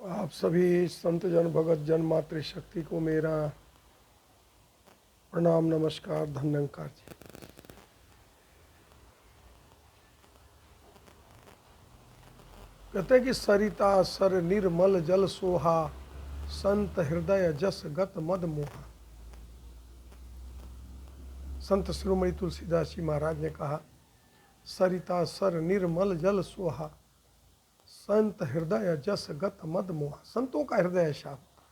आप सभी संत जन भगत जन मातृशक्ति को मेरा प्रणाम नमस्कार धन्यंकार जी। कहते हैं कि सरिता सर निर्मल जल सोहा, संत हृदय जस गत मद मोहा। संत शिरोमणि तुलसीदास जी महाराज ने कहा, सरिता सर निर्मल जल सोहा, संत हृदय जस गत मद मोहा। संतों का हृदय ऐसा होता,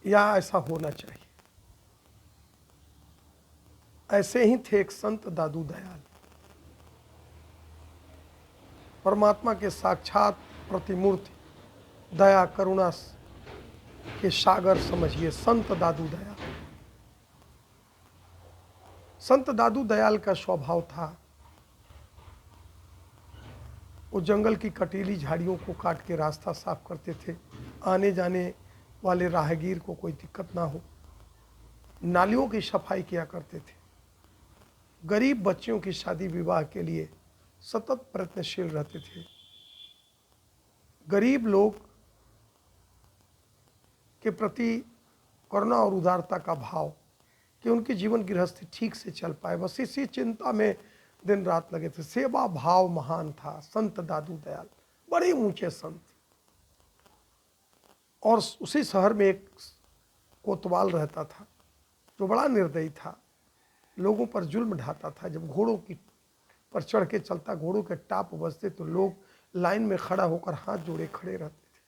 या ऐसा होना चाहिए। ऐसे ही थे एक संत दादू दयाल, परमात्मा के साक्षात प्रतिमूर्ति, दया करुणा के सागर समझिए संत दादू दयाल। संत दादू दयाल का स्वभाव था, वो जंगल की कटीली झाड़ियों को काट के रास्ता साफ करते थे, आने जाने वाले राहगीर को कोई दिक्कत ना हो। नालियों की सफाई किया करते थे। गरीब बच्चियों की शादी विवाह के लिए सतत प्रयत्नशील रहते थे। गरीब लोग के प्रति करुणा और उदारता का भाव कि उनकी जीवन गृहस्थी ठीक से चल पाए, बस इसी चिंता में दिन रात लगे थे। सेवा भाव महान था संत दादू दयाल, बड़े ऊंचे संत। और उसी शहर में एक कोतवाल रहता था जो बड़ा निर्दयी था, लोगों पर जुल्म ढाता था। जब घोड़ों की पर चढ़ के चलता, घोड़ों के टाप बजते तो लोग लाइन में खड़ा होकर हाथ जोड़े खड़े रहते थे।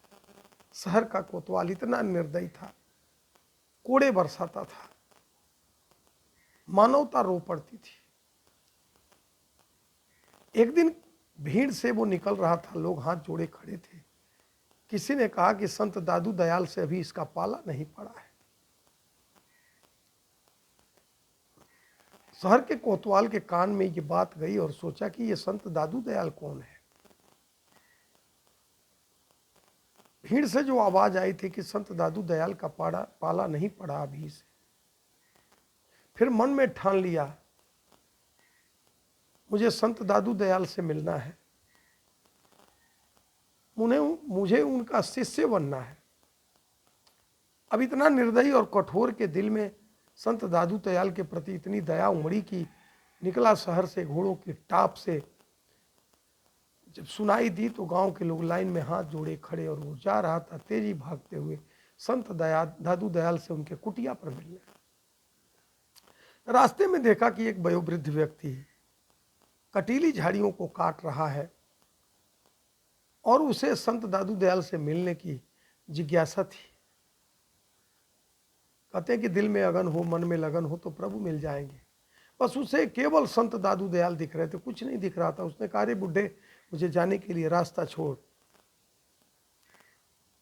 शहर का कोतवाल इतना निर्दयी था, कोड़े बरसाता था, मानवता रो पड़ती थी। एक दिन भीड़ से वो निकल रहा था, लोग हाथ जोड़े खड़े थे। किसी ने कहा कि संत दादू दयाल से अभी इसका पाला नहीं पड़ा है। शहर के कोतवाल के कान में ये बात गई और सोचा कि ये संत दादू दयाल कौन है। भीड़ से जो आवाज आई थी कि संत दादू दयाल का पाला नहीं पड़ा अभी से, फिर मन में ठान लिया, मुझे संत दादू दयाल से मिलना है, मुझे उनका शिष्य बनना है। अब इतना निर्दयी और कठोर के दिल में संत दादू दयाल के प्रति इतनी दया उमड़ी कि निकला शहर से घोड़ों की टाप से। जब सुनाई दी तो गांव के लोग लाइन में हाथ जोड़े खड़े, और वो जा रहा था तेजी भागते हुए संत दादू दयाल से उनके कुटिया पर मिलने। रास्ते में देखा कि एक वयोवृद्ध व्यक्ति कटीली झाड़ियों को काट रहा है और उसे संत दादू दयाल से मिलने की जिज्ञासा थी। कहते हैं कि दिल में अगन हो, मन में लगन हो तो प्रभु मिल जाएंगे। बस उसे केवल संत दादू दयाल दिख रहे थे, कुछ नहीं दिख रहा था। उसने कहा, रे बुढ़े, मुझे जाने के लिए रास्ता छोड़।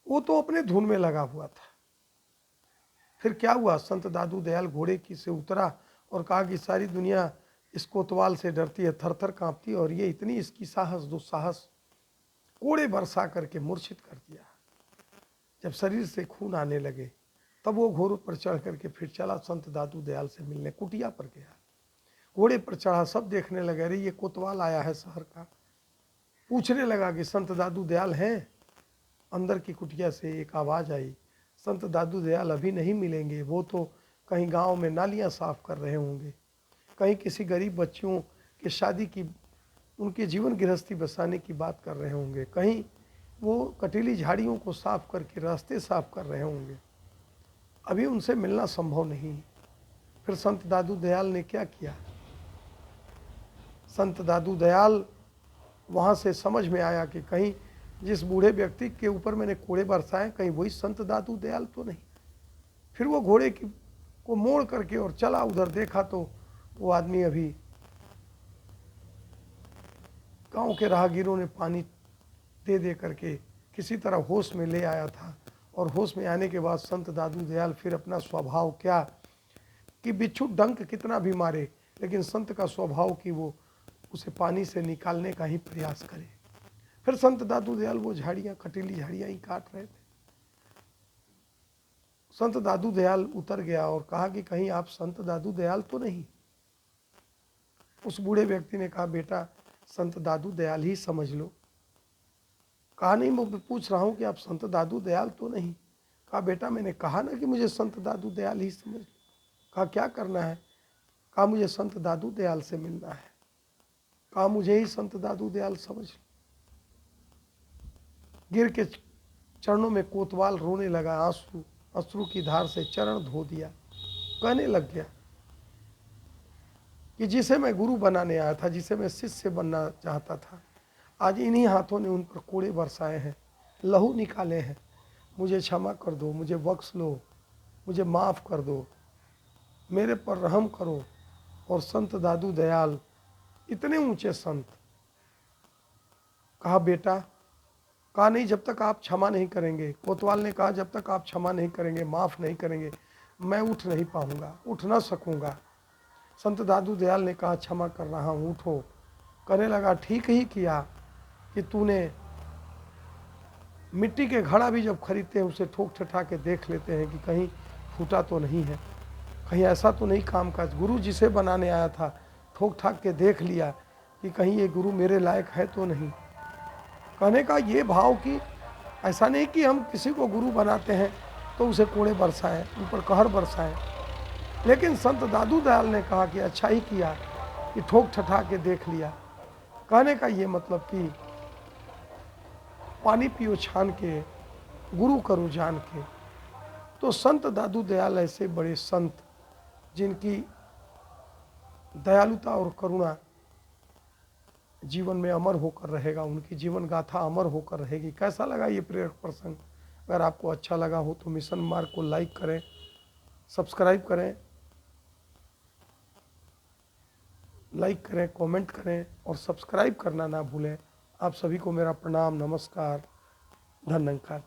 वो तो अपने धुन में लगा हुआ था। फिर क्या हुआ, संत दादू दयाल घोड़े की से उतरा और कहा कि सारी दुनिया इस कोतवाल से डरती है, थर थर कांपती है, और ये इतनी इसकी साहस दुस्साहस, कोड़े बरसा करके मूर्छित कर दिया। जब शरीर से खून आने लगे तब वो घोड़े पर चढ़ करके फिर चला संत दादू दयाल से मिलने। कुटिया पर गया, घोड़े पर चढ़ा, सब देखने लगे, अरे ये कोतवाल आया है शहर का। पूछने लगा कि संत दादू दयाल हैं। अंदर की कुटिया से एक आवाज आई, संत दादू दयाल अभी नहीं मिलेंगे, वो तो कहीं गांव में नालियां साफ कर रहे होंगे, कहीं किसी गरीब बच्चियों के शादी की, उनके जीवन गृहस्थी बसाने की बात कर रहे होंगे, कहीं वो कटीली झाड़ियों को साफ करके रास्ते साफ कर रहे होंगे, अभी उनसे मिलना संभव नहीं। फिर संत दादू दयाल ने क्या किया, संत दादू दयाल वहाँ से समझ में आया कि कहीं जिस बूढ़े व्यक्ति के ऊपर मैंने कोड़े बरसाए, कहीं वही संत दादू दयाल तो नहीं। फिर वो घोड़े की को मोड़ करके और चला, उधर देखा तो वो आदमी अभी गांव के राहगीरों ने पानी दे दे करके किसी तरह होश में ले आया था। और होश में आने के बाद संत दादू दयाल फिर अपना स्वभाव क्या कि बिच्छू डंक कितना भी मारे, लेकिन संत का स्वभाव कि वो उसे पानी से निकालने का ही प्रयास करे। फिर संत दादू दयाल वो झाड़ियाँ, कटीली झाड़ियाँ ही काट रहे थे। संत दादू दयाल उतर गया और कहा कि कहीं आप संत दादू दयाल तो नहीं। उस बूढ़े व्यक्ति ने कहा, बेटा संत दादू दयाल ही समझ लो। कहा नहीं, मैं पूछ रहा हूँ कि आप संत दादू दयाल तो नहीं। कहा बेटा मैंने कहा ना कि मुझे संत दादू दयाल ही समझ लो। कहा क्या करना है? कहा मुझे संत दादू दयाल से मिलना है। कहा मुझे ही संत दादू दयाल समझ लो। गिर के चरणों में कोतवाल रोने लगा, आंसू अश्रु की धार से चरण धो दिया। कहने लग गया कि जिसे मैं गुरु बनाने आया था, जिसे मैं शिष्य बनना चाहता था, आज इन्हीं हाथों ने उन पर कोड़े बरसाए हैं, लहू निकाले हैं। मुझे क्षमा कर दो, मुझे बख्श लो, मुझे माफ़ कर दो, मेरे पर रहम करो। और संत दादू दयाल इतने ऊंचे संत। कहा बेटा, कहा नहीं, जब तक आप क्षमा नहीं करेंगे, कोतवाल ने कहा जब तक आप क्षमा नहीं करेंगे, माफ़ नहीं करेंगे, मैं उठ नहीं पाऊंगा, उठ ना सकूंगा। संत दादू दयाल ने कहा क्षमा कर रहा हूँ, उठो। कहने लगा ठीक ही किया कि तूने मिट्टी के घड़ा भी जब खरीदते हैं उसे ठोक ठठा के देख लेते हैं कि कहीं फूटा तो नहीं है, कहीं ऐसा तो नहीं काम का। गुरु जिसे बनाने आया था ठोक ठाक के देख लिया कि कहीं ये गुरु मेरे लायक है तो नहीं। कहने का ये भाव कि ऐसा नहीं कि हम किसी को गुरु बनाते हैं तो उसे कोड़े बरसाएं, ऊपर कहर बरसाएं। लेकिन संत दादू दयाल ने कहा कि अच्छा ही किया कि ठोक ठठा के देख लिया। कहने का ये मतलब कि पानी पियो छान के, गुरु करो जान के। तो संत दादू दयाल ऐसे बड़े संत जिनकी दयालुता और करुणा जीवन में अमर होकर रहेगा, उनकी जीवन गाथा अमर होकर रहेगी। कैसा लगा ये प्रेरक प्रसंग? अगर आपको अच्छा लगा हो तो मिशन मार्ग को लाइक करें, सब्सक्राइब करें, कमेंट करें और सब्सक्राइब करना ना भूलें। आप सभी को मेरा प्रणाम, नमस्कार, धन्यवाद।